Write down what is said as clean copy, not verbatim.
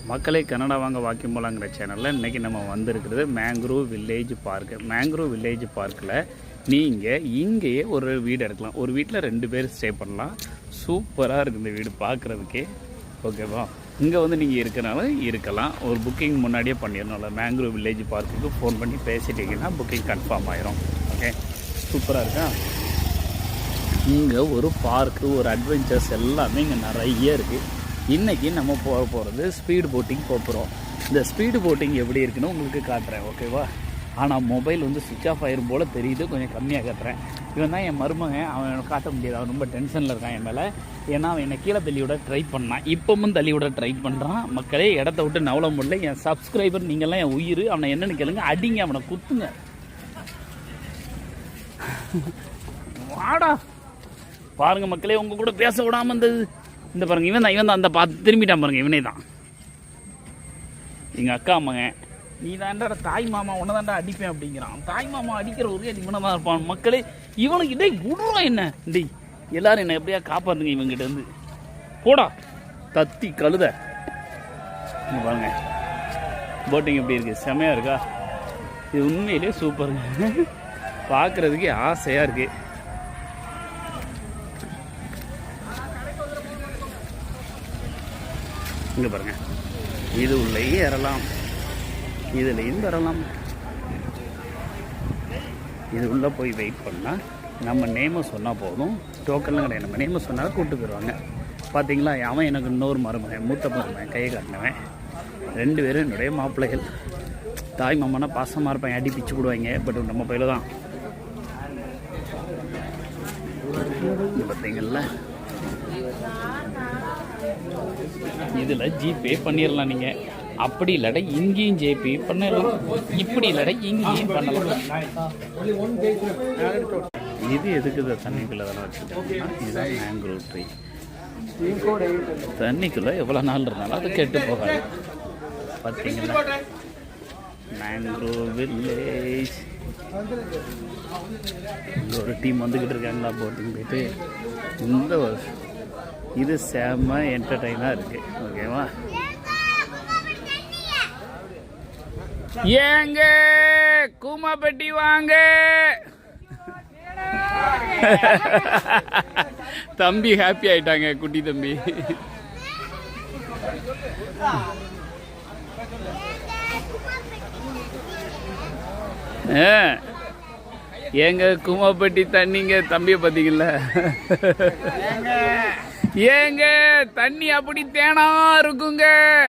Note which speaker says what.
Speaker 1: மக்களே கனடா வாங்க வாக்கிங் போகலாங்கிற சேனலில் இன்றைக்கி நம்ம வந்திருக்கிறது mangrove village park. Mangrove village பார்க்கில் நீங்கள் இங்கேயே ஒரு வீடு எடுக்கலாம். ஒரு வீட்டில் 2 பேர் ஸ்டே பண்ணலாம். சூப்பராக இருக்குது இந்த வீடு பார்க்குறதுக்கே. ஓகேவா, இங்கே வந்து நீங்கள் இருக்கிறனால இருக்கலாம். ஒரு புக்கிங் முன்னாடியே பண்ணிடணும்ல. மேங்க்ரோவ் வில்லேஜ் பார்க்குக்கு ஃபோன் பண்ணி பேசிட்டிங்கன்னா புக்கிங் கன்ஃபார்ம் ஆயிரும். ஓகே, சூப்பராக இருக்கா. இங்கே ஒரு பார்க்கு, ஒரு அட்வென்ச்சர்ஸ் எல்லாமே இங்கே நிறைய இருக்குது. இன்றைக்கி நம்ம போகிறது ஸ்பீடு போட்டிங் போகிறோம். இந்த ஸ்பீடு போட்டிங் எப்படி இருக்குன்னு உங்களுக்கு காட்டுறேன். ஓகேவா, ஆனால் மொபைல் வந்து சுவிட்ச் ஆஃப் ஆயிரும் போல் தெரியுது. கொஞ்சம் கம்மியாக காட்டுறேன். இவன் தான் என் மருமகன். அவன் காட்ட முடியாது. அவன் ரொம்ப டென்ஷனில் இருக்கான் என் மேலே. ஏன்னா அவன் என்னை கீழே தள்ளி விட ட்ரை பண்ணான். இப்போவும் தள்ளி விட ட்ரை பண்ணுறான். மக்களே, இடத்த விட்டு நவள முடியல. என் சப்ஸ்கிரைபர் நீங்கள்லாம் என் உயிர். அவனை என்னென்னு கேளுங்க, அடிங்க, அவனை குத்துங்க. வாடா பாருங்க மக்களே, உங்க கூட பேச விடாமல் இருந்தது. இந்த பாருங்க, இவன் தான் அந்த பார்த்து திரும்பிட்டான் பாருங்க. இவனே தான் எங்கள் அக்கா மகன். நீ தாண்டா தாய் மாமா, உன்னை தாண்டா அடிப்பேன் அப்படிங்கிறான். தாய் மாமா அடிக்கிற ஒரே இவனை தான் இருப்பான். மக்களே, இவனுக்கு டேய் விடுறான் என்ன டேய். எல்லாரும் என்ன எப்படியா காப்பாற்றுங்க இவங்கிட்ட இருந்து. போடா தத்தி கழுத. பாருங்க போட்டிங் எப்படி இருக்கு, செமையாக இருக்கா. இது உண்மையிலே சூப்பருங்க. பார்க்குறதுக்கே ஆசையாக இருக்கு. இங்கே பாருங்க, இது உள்ளேயே ஏறலாம், இதுலேயும் வரலாம். இது உள்ளே போய் வெயிட் பண்ணால் நம்ம நேமை சொன்னால் போதும். டோக்கன்லாம் கிடையாது. நம்ம நேமை சொன்னால் கூப்பிட்டு போயிடுவாங்க. பார்த்தீங்களா, அவன் எனக்கு இன்னொரு மருமகன், மூத்த மருமகன், கையை காட்டினவன். 2 பேரும் என்னுடைய மாப்பிள்ளைகள். தாய் மாமானா பாசமாக இருப்பாங்க, அடி பிச்சு போடுவாங்க. பட் நம்ம பையில தான். பார்த்தீங்களா, இதில் ஜிபே பண்ணிடலாம் நீங்கள். அப்படி இல்லாட இங்கேயும் ஜிபே பண்ணலாம். இப்படி இல்லாட இங்கேயும் பண்ணலாம். இது எதுக்குது தண்ணிக்குள்ளே தானே வச்சுருக்கோம்னா, இதுதான் மேங்க்ரோவ் ட்ரீ. தண்ணிக்குள்ளே எவ்வளோ நாள் இருந்தாலும் அது கெட்டு போகாது. பார்த்தீங்களா, மேங்க்ரோவ் வில்லேஜ். இங்கே ஒரு டீம் வந்துக்கிட்டு இருக்காங்களா போட்டிங் போயிட்டு. இந்த இது செம்ம என்டர்டைனாக இருக்குது. ஓகேவா, ஏங்க கூமாப்பட்டி வாங்க. தம்பி ஹாப்பி ஆயிட்டாங்க, குட்டி தம்பி. ஏங்க கூமாப்பட்டி தண்ணிங்க. தம்பியை பார்த்தீங்கல்ல. ஏங்க தண்ணி அப்படி தேனா இருக்குங்க.